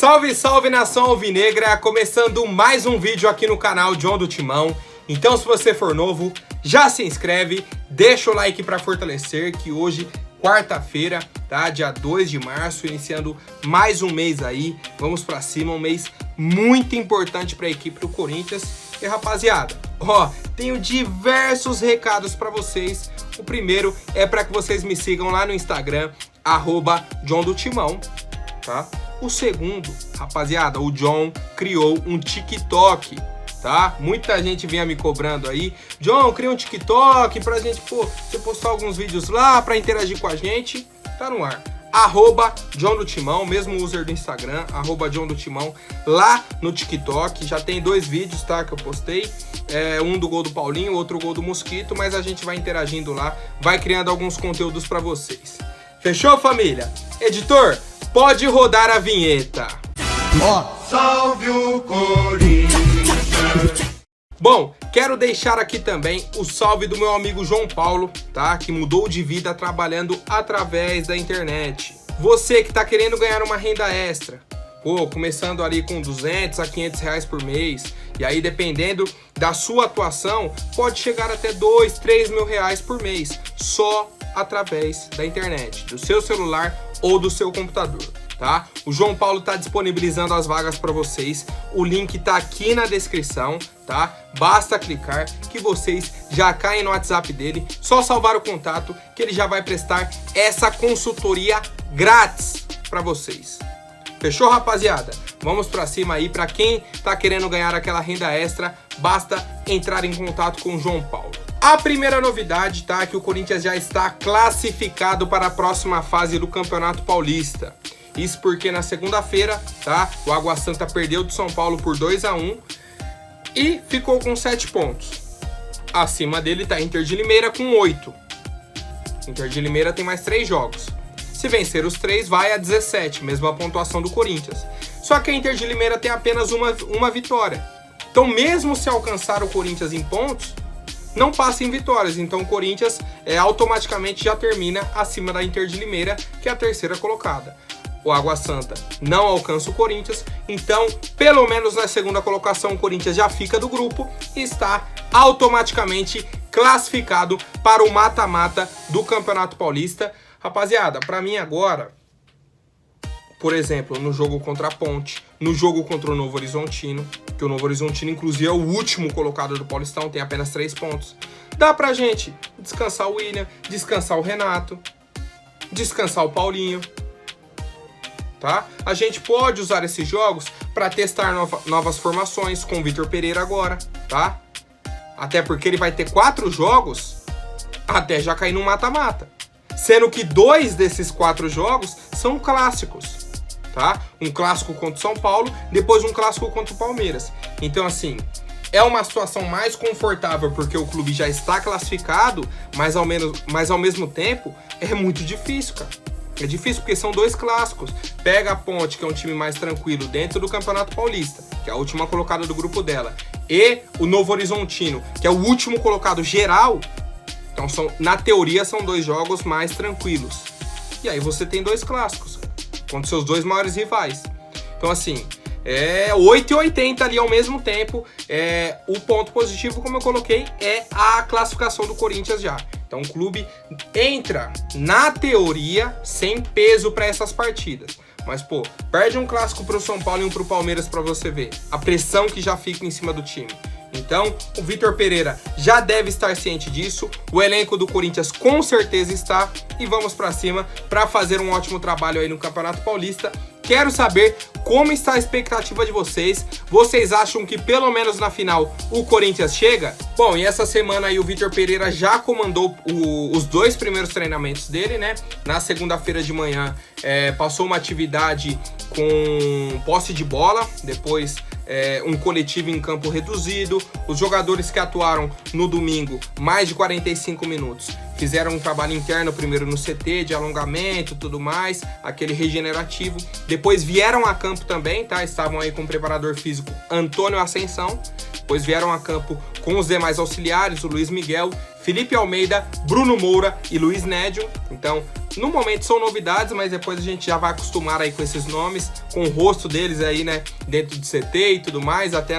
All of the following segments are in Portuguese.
Salve, salve nação alvinegra, começando mais um vídeo aqui no canal John do Timão. Então se você for novo, já se inscreve, deixa o like para fortalecer que hoje, quarta-feira, tá? Dia 2 de março, iniciando mais um mês aí, vamos pra cima, um mês muito importante para a equipe do Corinthians. E rapaziada, ó, tenho diversos recados para vocês. O primeiro é para que vocês me sigam lá no Instagram, @John do Timão, tá? O segundo, rapaziada, o John criou um TikTok, tá? Muita gente vinha me cobrando aí, John, cria um TikTok pra gente, você postar alguns vídeos lá pra interagir com a gente. Tá no ar. @John do Timão, mesmo user do Instagram, @John do Timão, lá no TikTok. Já tem 2 vídeos, tá, que eu postei. Um do gol do Paulinho, outro gol do Mosquito, mas a gente vai interagindo lá, vai criando alguns conteúdos pra vocês. Fechou, família? Editor, pode rodar a vinheta. Salve o Corinthians! Bom, quero deixar aqui também o salve do meu amigo João Paulo, tá? Que mudou de vida trabalhando através da internet. Você que tá querendo ganhar uma renda extra, começando ali com 200 a 500 reais por mês, e aí dependendo da sua atuação, pode chegar até 2, 3 mil reais por mês, só através da internet, do seu celular ou do seu computador, tá? O João Paulo tá disponibilizando as vagas para vocês, o link tá aqui na descrição, tá? Basta clicar que vocês já caem no WhatsApp dele, só salvar o contato que ele já vai prestar essa consultoria grátis para vocês. Fechou, rapaziada? Vamos pra cima aí. Pra quem tá querendo ganhar aquela renda extra, basta entrar em contato com o João Paulo. A primeira novidade, tá? É que o Corinthians já está classificado para a próxima fase do Campeonato Paulista. Isso porque na segunda-feira, tá? O Água Santa perdeu de São Paulo por 2-1 e ficou com 7 pontos. Acima dele tá Inter de Limeira com 8. Inter de Limeira tem mais 3 jogos. Se vencer os 3, vai a 17, mesma pontuação do Corinthians. Só que a Inter de Limeira tem apenas uma vitória. Então, mesmo se alcançar o Corinthians em pontos, não passa em vitórias. Então, o Corinthians automaticamente já termina acima da Inter de Limeira, que é a terceira colocada. O Água Santa não alcança o Corinthians, então, pelo menos na segunda colocação, o Corinthians já fica do grupo e está automaticamente classificado para o mata-mata do Campeonato Paulista. Rapaziada, pra mim agora, por exemplo, no jogo contra a Ponte, no jogo contra o Novo Horizontino, que o Novo Horizontino inclusive é o último colocado do Paulistão, tem apenas 3 pontos, dá pra gente descansar o William, descansar o Renato, descansar o Paulinho, tá? A gente pode usar esses jogos pra testar novas formações com o Vitor Pereira agora, tá? Até porque ele vai ter 4 jogos até já cair no mata-mata. Sendo que 2 desses 4 jogos são clássicos, tá? Um clássico contra o São Paulo, depois um clássico contra o Palmeiras. Então, assim, é uma situação mais confortável porque o clube já está classificado, mas ao mesmo tempo é muito difícil, cara. É difícil porque são 2 clássicos. Pega a Ponte, que é um time mais tranquilo dentro do Campeonato Paulista, que é a última colocada do grupo dela, e o Novo Horizontino, que é o último colocado geral. Então, na teoria, são 2 jogos mais tranquilos. E aí você tem 2 clássicos contra seus 2 maiores rivais. Então, assim, 8 e 80 ali ao mesmo tempo. O ponto positivo, como eu coloquei, é a classificação do Corinthians já. Então, o clube entra, na teoria, sem peso para essas partidas. Mas, perde um clássico pro São Paulo e um pro Palmeiras para você ver a pressão que já fica em cima do time. Então, o Vitor Pereira já deve estar ciente disso, o elenco do Corinthians com certeza está, e vamos pra cima para fazer um ótimo trabalho aí no Campeonato Paulista. Quero saber como está a expectativa de vocês. Vocês acham que pelo menos na final o Corinthians chega? Bom, e essa semana aí o Vitor Pereira já comandou os 2 primeiros treinamentos dele, né? Na segunda-feira de manhã passou uma atividade com posse de bola, depois um coletivo em campo reduzido. Os jogadores que atuaram no domingo, mais de 45 minutos, fizeram um trabalho interno primeiro no CT, de alongamento, tudo mais, aquele regenerativo. Depois vieram a campo também, tá? Estavam aí com o preparador físico Antônio Ascensão. Depois vieram a campo com os demais auxiliares, o Luiz Miguel, Felipe Almeida, Bruno Moura e Luiz Nédio. Então, No momento são novidades, mas depois a gente já vai acostumar aí com esses nomes, com o rosto deles aí, né, dentro do CT e tudo mais, até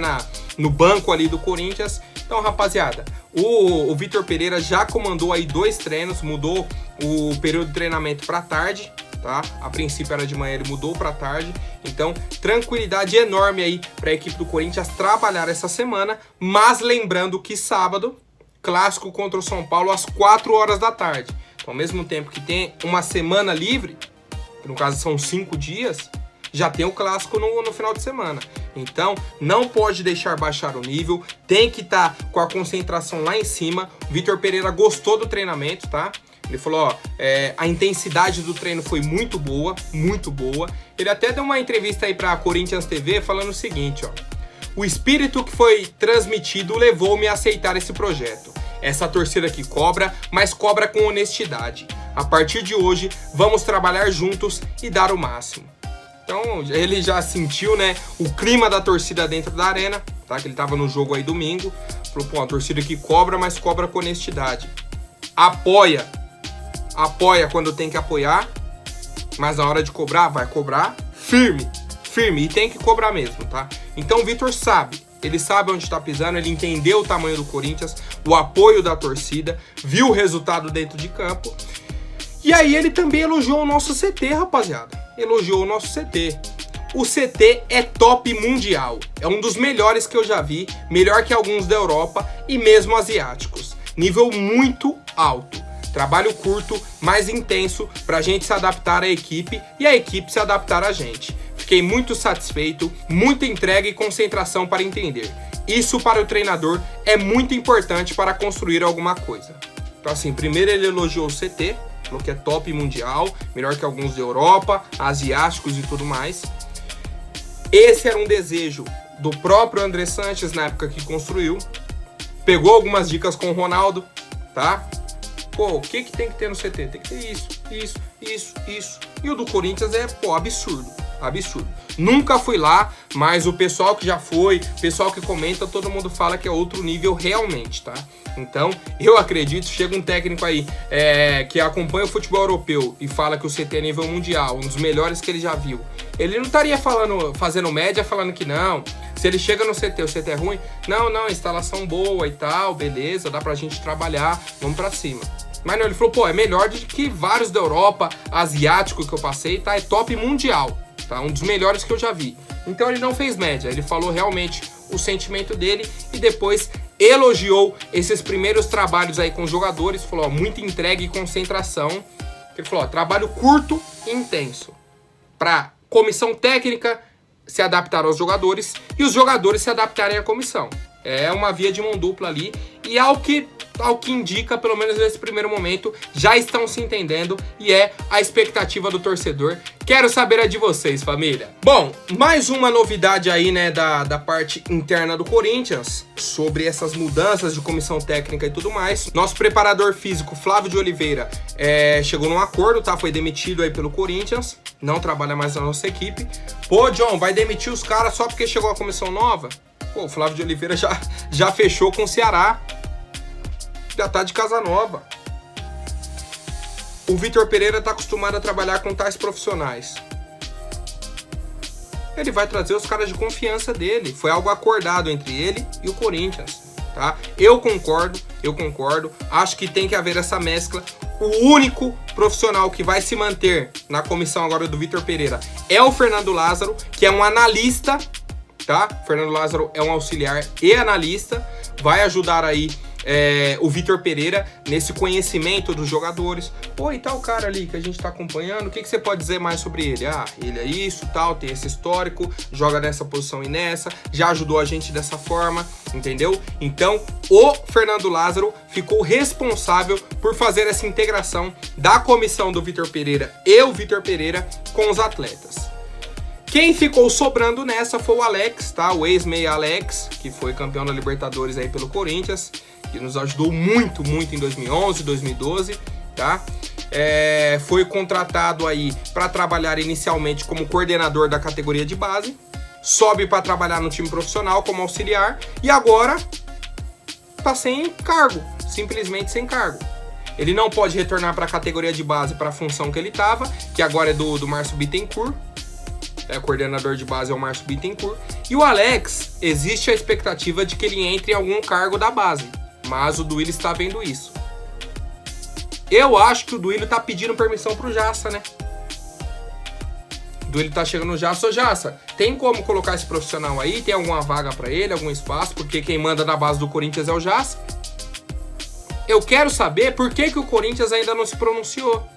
no banco ali do Corinthians. Então, rapaziada, o Vitor Pereira já comandou aí 2 treinos, mudou o período de treinamento para tarde, tá? A princípio era de manhã, ele mudou para tarde. Então, tranquilidade enorme aí para a equipe do Corinthians trabalhar essa semana, mas lembrando que sábado, clássico contra o São Paulo às 4 horas da tarde. Então, ao mesmo tempo que tem uma semana livre, que no caso são 5 dias, já tem o clássico no final de semana. Então, não pode deixar baixar o nível, tem que estar com a concentração lá em cima. O Vitor Pereira gostou do treinamento, tá? Ele falou, ó, a intensidade do treino foi muito boa, muito boa. Ele até deu uma entrevista aí pra Corinthians TV falando o seguinte, ó. O espírito que foi transmitido levou-me a aceitar esse projeto. Essa torcida que cobra, mas cobra com honestidade. A partir de hoje, vamos trabalhar juntos e dar o máximo. Então, ele já sentiu, né, o clima da torcida dentro da arena, tá? Que ele tava no jogo aí domingo. Falou, pô, a torcida que cobra, mas cobra com honestidade. Apoia quando tem que apoiar, mas na hora de cobrar, vai cobrar firme, e tem que cobrar mesmo, tá? Então o Vitor sabe, ele sabe onde tá pisando, ele entendeu o tamanho do Corinthians, o apoio da torcida, viu o resultado dentro de campo, e aí ele também elogiou o nosso CT, rapaziada, elogiou o nosso CT. O CT é top mundial, é um dos melhores que eu já vi, melhor que alguns da Europa e mesmo asiáticos, nível muito alto. Trabalho curto, mais intenso, pra gente se adaptar à equipe e a equipe se adaptar a gente. Fiquei muito satisfeito, muita entrega e concentração para entender. Isso para o treinador é muito importante para construir alguma coisa. Então assim, primeiro ele elogiou o CT, falou que é top mundial, melhor que alguns da Europa, asiáticos e tudo mais. Esse era um desejo do próprio André Sanches na época que construiu. Pegou algumas dicas com o Ronaldo, tá? Pô, o que tem que ter no CT? Tem que ter isso. E o do Corinthians é, pô, absurdo. Nunca fui lá, mas o pessoal que já foi, o pessoal que comenta, todo mundo fala que é outro nível realmente, tá? Então, eu acredito, chega um técnico aí que acompanha o futebol europeu e fala que o CT é nível mundial, um dos melhores que ele já viu. Ele não estaria fazendo média, falando que não. Se ele chega no CT, o CT é ruim, não, instalação boa e tal, beleza, dá pra gente trabalhar, vamos pra cima. Mas não, ele falou, pô, é melhor do que vários da Europa, asiático que eu passei, tá? É top mundial, tá? Um dos melhores que eu já vi. Então ele não fez média, ele falou realmente o sentimento dele e depois elogiou esses primeiros trabalhos aí com os jogadores, falou, ó, muita entrega e concentração. Ele falou, ó, trabalho curto e intenso. Pra comissão técnica se adaptar aos jogadores e os jogadores se adaptarem à comissão. É uma via de mão dupla ali e ao que indica, pelo menos nesse primeiro momento, já estão se entendendo e é a expectativa do torcedor. Quero saber a de vocês, família. Bom, mais uma novidade aí, né, da parte interna do Corinthians, sobre essas mudanças de comissão técnica e tudo mais. Nosso preparador físico, Flávio de Oliveira, chegou num acordo, tá? Foi demitido aí pelo Corinthians, não trabalha mais na nossa equipe. Pô, John, vai demitir os caras só porque chegou a comissão nova? Pô, o Flávio de Oliveira já fechou com o Ceará. Já tá de casa nova. O Vitor Pereira tá acostumado a trabalhar com tais profissionais. Ele vai trazer os caras de confiança dele. Foi algo acordado entre ele e o Corinthians, tá? Eu concordo. Acho que tem que haver essa mescla. O único profissional que vai se manter na comissão agora do Vitor Pereira é o Fernando Lázaro, que é um analista, tá? Fernando Lázaro é um auxiliar e analista. Vai ajudar aí o Vitor Pereira nesse conhecimento dos jogadores. Pô, e tal cara ali que a gente tá acompanhando, o que você pode dizer mais sobre ele? Ah, ele é isso, tal, tem esse histórico, joga nessa posição e nessa, já ajudou a gente dessa forma, entendeu? Então, o Fernando Lázaro ficou responsável por fazer essa integração da comissão do Vitor Pereira e o Vitor Pereira com os atletas. Quem ficou sobrando nessa foi o Alex, tá? O ex-meia Alex, que foi campeão da Libertadores aí pelo Corinthians, que nos ajudou muito em 2011, 2012, tá? Foi contratado aí para trabalhar inicialmente como coordenador da categoria de base, sobe para trabalhar no time profissional como auxiliar e agora tá sem cargo, simplesmente sem cargo. Ele não pode retornar para a categoria de base para a função que ele estava, que agora é do Márcio Bittencourt. Coordenador de base é o Márcio Bittencourt. E o Alex, existe a expectativa de que ele entre em algum cargo da base. Mas o Duílio está vendo isso. Eu acho que o Duílio tá pedindo permissão pro Jassa, né? O Duílio tá chegando no Jassa. Ô Jassa, tem como colocar esse profissional aí? Tem alguma vaga pra ele, algum espaço? Porque quem manda na base do Corinthians é o Jassa. Eu quero saber por que o Corinthians ainda não se pronunciou.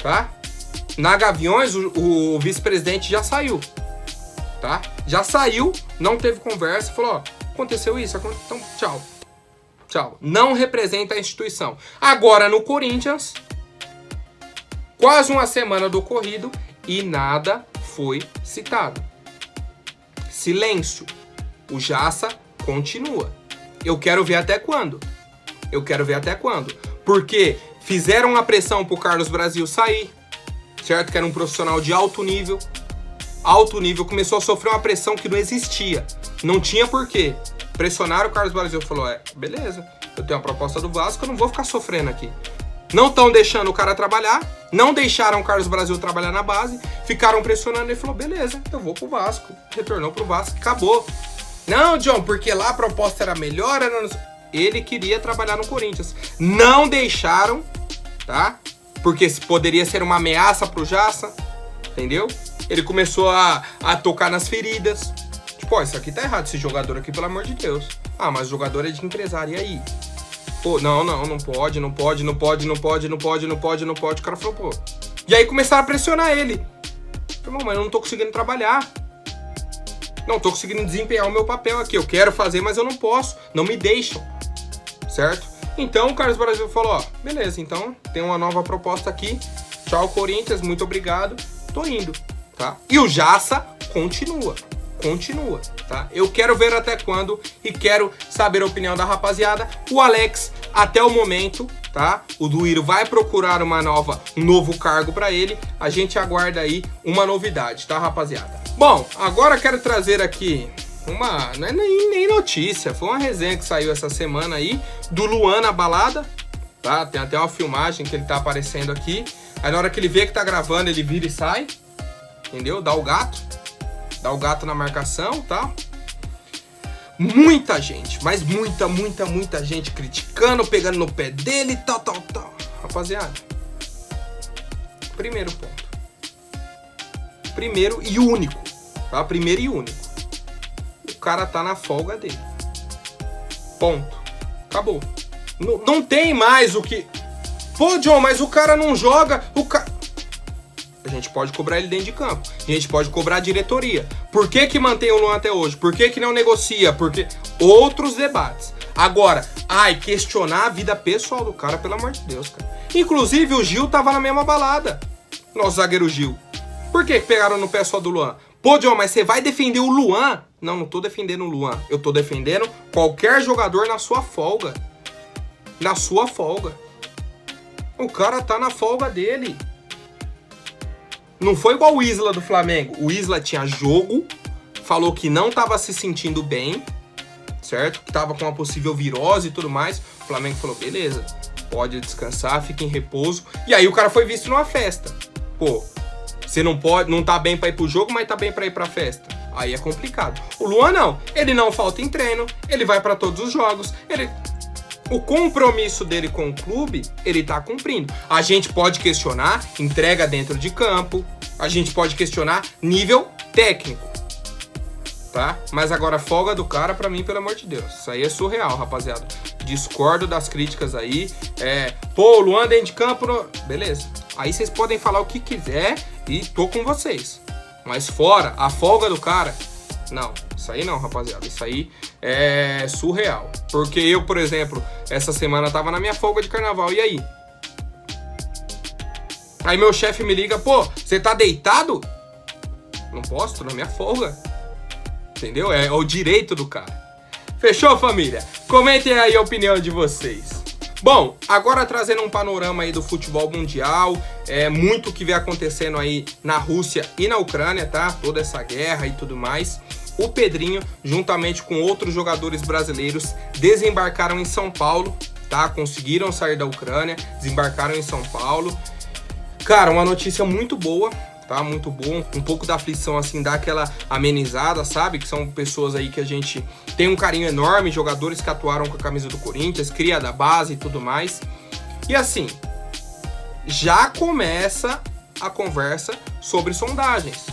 Tá? Na Gaviões, o vice-presidente já saiu. Tá? Já saiu, não teve conversa, falou, ó, aconteceu isso, então tchau. Tchau. Não representa a instituição. Agora no Corinthians, quase uma semana do ocorrido e nada foi citado. Silêncio. O Jassa continua. Eu quero ver até quando. Porque fizeram uma pressão pro Carlos Brasil sair, certo? Que era um profissional de alto nível. Alto nível, começou a sofrer uma pressão que não existia. Não tinha porquê. Pressionaram o Carlos Brasil, falou, beleza, eu tenho uma proposta do Vasco, eu não vou ficar sofrendo aqui. Não estão deixando o cara trabalhar, não deixaram o Carlos Brasil trabalhar na base, ficaram pressionando, ele falou, beleza, eu vou pro Vasco. Retornou pro Vasco, acabou. Não, John, porque lá a proposta era melhor, ele queria trabalhar no Corinthians. Não deixaram, tá? Porque poderia ser uma ameaça pro Jassa, entendeu? Ele começou a tocar nas feridas. Pô, isso aqui tá errado, esse jogador aqui, pelo amor de Deus. Ah, mas o jogador é de empresário, e aí? Pô, não pode. O cara falou, pô. E aí começaram a pressionar ele. Falei, mas eu não tô conseguindo trabalhar. Não tô conseguindo desempenhar o meu papel aqui. Eu quero fazer, mas eu não posso. Não me deixam. Certo? Então o Carlos Brasil falou, ó, beleza, então tem uma nova proposta aqui. Tchau, Corinthians, muito obrigado. Tô indo, tá? E o Jassa continua, tá? Eu quero ver até quando e quero saber a opinião da rapaziada. O Alex, até o momento, tá? O Duílio vai procurar um novo cargo para ele. A gente aguarda aí uma novidade, tá, rapaziada? Bom, agora quero trazer aqui não é nem notícia, foi uma resenha que saiu essa semana aí do Luan na balada, tá? Tem até uma filmagem que ele tá aparecendo aqui. Aí na hora que ele vê que tá gravando, ele vira e sai, entendeu? Dá o gato na marcação, tá? Muita gente, mas muita gente criticando, pegando no pé dele e tal. Rapaziada, primeiro ponto. Primeiro e único, tá? Primeiro e único. O cara tá na folga dele. Ponto. Acabou. Não tem mais o que... Pô, John, mas o cara não joga... A gente pode cobrar ele dentro de campo. A gente pode cobrar a diretoria. Por que mantém o Luan até hoje? Por que não negocia? Porque outros debates. Agora, questionar a vida pessoal do cara, pelo amor de Deus, cara. Inclusive, o Gil tava na mesma balada. Nosso zagueiro Gil. Por que pegaram no pé só do Luan? Pô, John, mas você vai defender o Luan? Não tô defendendo o Luan. Eu tô defendendo qualquer jogador na sua folga. Na sua folga. O cara tá na folga dele. Não foi igual o Isla do Flamengo. O Isla tinha jogo, falou que não tava se sentindo bem, certo? Que tava com uma possível virose e tudo mais. O Flamengo falou, beleza, pode descansar, fica em repouso. E aí o cara foi visto numa festa. Pô, você não tá bem pra ir pro jogo, mas tá bem pra ir pra festa. Aí é complicado. O Luan não. Ele não falta em treino, ele vai pra todos os jogos, o compromisso dele com o clube, ele tá cumprindo. A gente pode questionar entrega dentro de campo, a gente pode questionar nível técnico, tá? Mas agora folga do cara, pra mim, pelo amor de Deus, isso aí é surreal, rapaziada. Discordo das críticas aí. Pô, o Luan dentro de campo... Beleza. Aí vocês podem falar o que quiser e tô com vocês. Mas fora, a folga do cara... Não, isso aí não, rapaziada. Isso aí é surreal. Porque eu, por exemplo, essa semana tava na minha folga de carnaval. E aí? Aí meu chefe me liga, pô, você tá deitado? Não posso, tô na minha folga. Entendeu? É o direito do cara. Fechou, família? Comentem aí a opinião de vocês. Bom, agora trazendo um panorama aí do futebol mundial, muito que vem acontecendo aí na Rússia e na Ucrânia, tá? Toda essa guerra e tudo mais. O Pedrinho, juntamente com outros jogadores brasileiros, desembarcaram em São Paulo, tá? Conseguiram sair da Ucrânia, desembarcaram em São Paulo. Cara, uma notícia muito boa, tá? Muito bom. Um pouco da aflição, assim, dá aquela amenizada, sabe? Que são pessoas aí que a gente tem um carinho enorme, jogadores que atuaram com a camisa do Corinthians, cria da base e tudo mais. E assim, já começa a conversa sobre sondagens.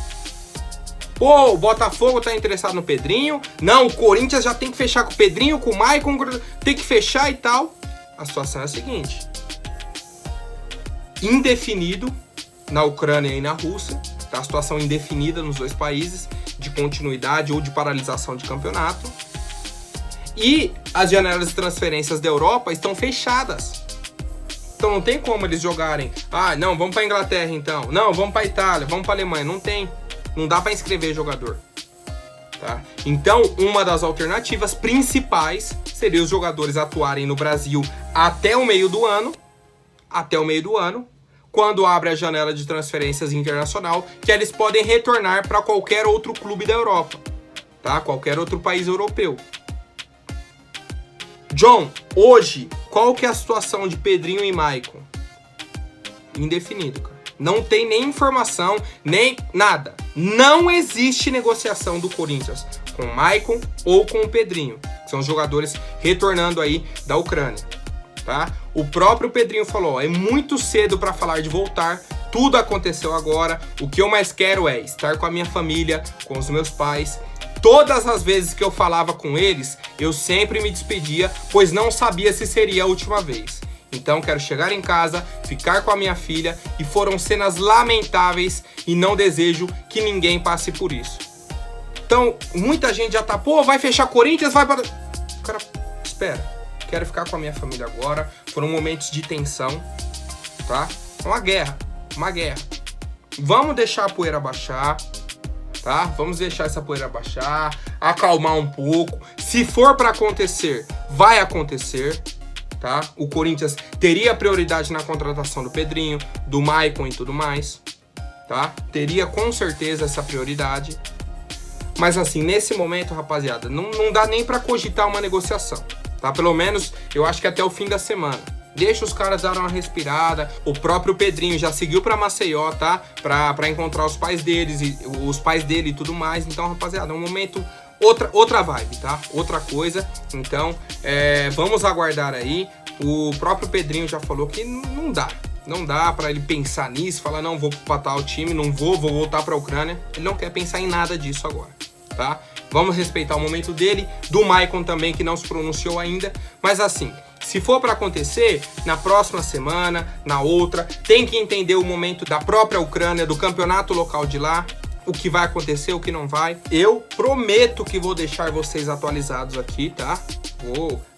Pô, o Botafogo tá interessado no Pedrinho. Não, o Corinthians já tem que fechar com o Pedrinho, com o Maicon, tem que fechar e tal. A situação é a seguinte: indefinido na Ucrânia e na Rússia, tá? A situação indefinida nos dois países, de continuidade ou de paralisação de campeonato. E as janelas de transferências da Europa estão fechadas. Então não tem como eles jogarem. Ah, não, vamos pra Inglaterra então. Não, vamos pra Itália, vamos pra Alemanha. Não tem. Não dá para inscrever jogador, tá? Então, uma das alternativas principais seria os jogadores atuarem no Brasil até o meio do ano, quando abre a janela de transferências internacional, que eles podem retornar para qualquer outro clube da Europa, tá? Qualquer outro país europeu. John, hoje, qual que é a situação de Pedrinho e Maicon? Indefinido, cara. Não tem nem informação, nem nada. Não existe negociação do Corinthians com o Maicon ou com o Pedrinho, que são os jogadores retornando aí da Ucrânia, tá? O próprio Pedrinho falou, ó, é muito cedo para falar de voltar, tudo aconteceu agora, o que eu mais quero é estar com a minha família, com os meus pais. Todas as vezes que eu falava com eles, eu sempre me despedia, pois não sabia se seria a última vez. Então quero chegar em casa, ficar com a minha filha, e foram cenas lamentáveis e não desejo que ninguém passe por isso. Então, muita gente já tá, pô, vai fechar Corinthians, vai para... Cara, espera, quero ficar com a minha família agora, foram momentos de tensão, tá? Uma guerra. Vamos deixar a poeira baixar, tá? Vamos deixar essa poeira baixar, acalmar um pouco. Se for para acontecer, vai acontecer. Tá? O Corinthians teria prioridade na contratação do Pedrinho, do Maicon e tudo mais, tá? Teria com certeza essa prioridade. Mas assim, nesse momento, rapaziada, não dá nem pra cogitar uma negociação, tá? Pelo menos, eu acho que até o fim da semana. Deixa os caras darem uma respirada. O próprio Pedrinho já seguiu pra Maceió, tá? Pra encontrar os pais dele e tudo mais. Então, rapaziada, é um momento... Outra vibe, tá? Outra coisa. Então, vamos aguardar aí. O próprio Pedrinho já falou que não dá pra ele pensar nisso, falar, não, vou patar o time, não vou voltar pra Ucrânia. Ele não quer pensar em nada disso agora, tá? Vamos respeitar o momento dele, do Maicon também, que não se pronunciou ainda. Mas assim, se for pra acontecer, na próxima semana, na outra, tem que entender o momento da própria Ucrânia, do campeonato local de lá, o que vai acontecer, o que não vai. Eu prometo que vou deixar vocês atualizados aqui, tá?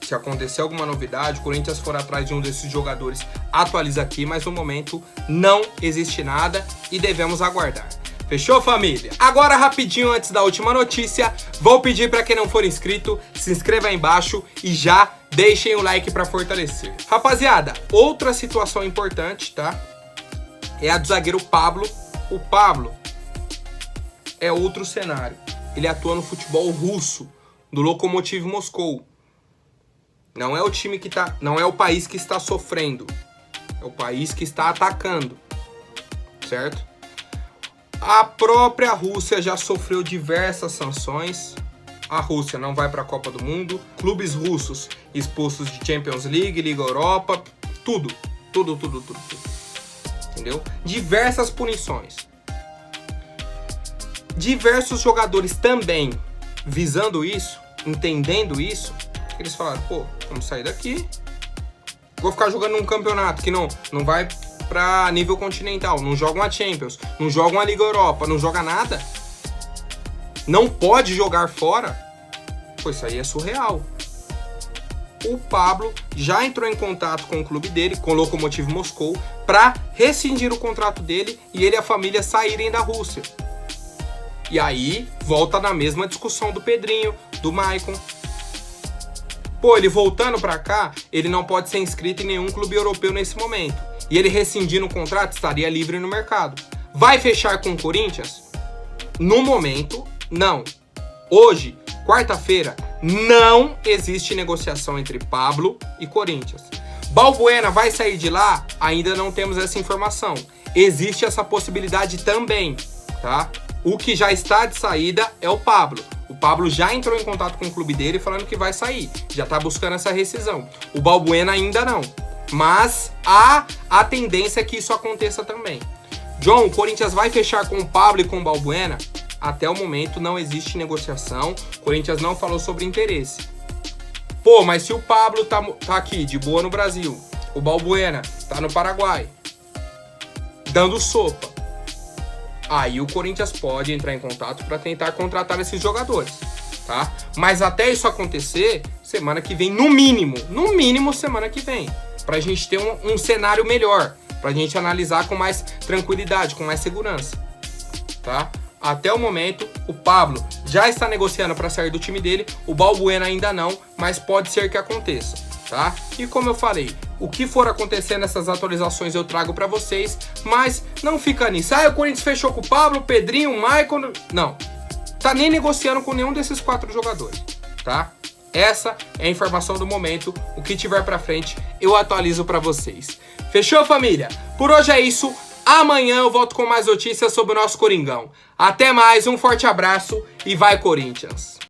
Se acontecer alguma novidade, o Corinthians for atrás de um desses jogadores, atualiza aqui, mas no momento não existe nada e devemos aguardar. Fechou, família? Agora, rapidinho, antes da última notícia, vou pedir para quem não for inscrito, se inscreva aí embaixo e já deixem o like para fortalecer. Rapaziada, outra situação importante, tá? É a do zagueiro Pablo. O Pablo é outro cenário. Ele atua no futebol russo, do Lokomotiv Moscou. Não é o time que tá, não é o país que está sofrendo, é o país que está atacando, certo? A própria Rússia já sofreu diversas sanções. A Rússia não vai para a Copa do Mundo. Clubes russos expulsos de Champions League, Liga Europa, tudo. Entendeu? Diversas punições. Diversos jogadores também visando isso, entendendo isso, eles falaram, pô, vamos sair daqui. Vou ficar jogando num campeonato que não vai pra nível continental, não joga uma Champions, não joga uma Liga Europa, não joga nada. Não pode jogar fora. Pô, isso aí é surreal. O Pablo já entrou em contato com o clube dele, com o Lokomotiv Moscou, para rescindir o contrato dele e ele e a família saírem da Rússia. E aí, volta na mesma discussão do Pedrinho, do Maicon. Pô, ele voltando pra cá, ele não pode ser inscrito em nenhum clube europeu nesse momento. E ele rescindindo o contrato, estaria livre no mercado. Vai fechar com o Corinthians? No momento, não. Hoje, quarta-feira, Não existe negociação entre Pablo e Corinthians. Balbuena vai sair de lá? Ainda não temos essa informação. Existe essa possibilidade também, tá? O que já está de saída é o Pablo. O Pablo já entrou em contato com o clube dele falando que vai sair. Já está buscando essa rescisão. O Balbuena ainda não. Mas há a tendência que isso aconteça também. John, o Corinthians vai fechar com o Pablo e com o Balbuena? Até o momento não existe negociação. O Corinthians não falou sobre interesse. Pô, mas se o Pablo tá aqui, de boa no Brasil, o Balbuena tá no Paraguai, dando sopa, aí o Corinthians pode entrar em contato para tentar contratar esses jogadores, tá? Mas até isso acontecer, semana que vem, no mínimo semana que vem, pra gente ter um cenário melhor, pra gente analisar com mais tranquilidade, com mais segurança, tá? Até o momento, o Pablo já está negociando para sair do time dele, o Balbuena ainda não, mas pode ser que aconteça, tá? E como eu falei, o que for acontecer nessas atualizações eu trago para vocês, mas não fica nisso. Ah, o Corinthians fechou com o Pablo, o Pedrinho, o Maicon... Não, tá nem negociando com nenhum desses 4 jogadores, tá? Essa é a informação do momento, o que tiver para frente eu atualizo para vocês. Fechou, família? Por hoje é isso. Amanhã eu volto com mais notícias sobre o nosso Coringão. Até mais, um forte abraço e vai Corinthians!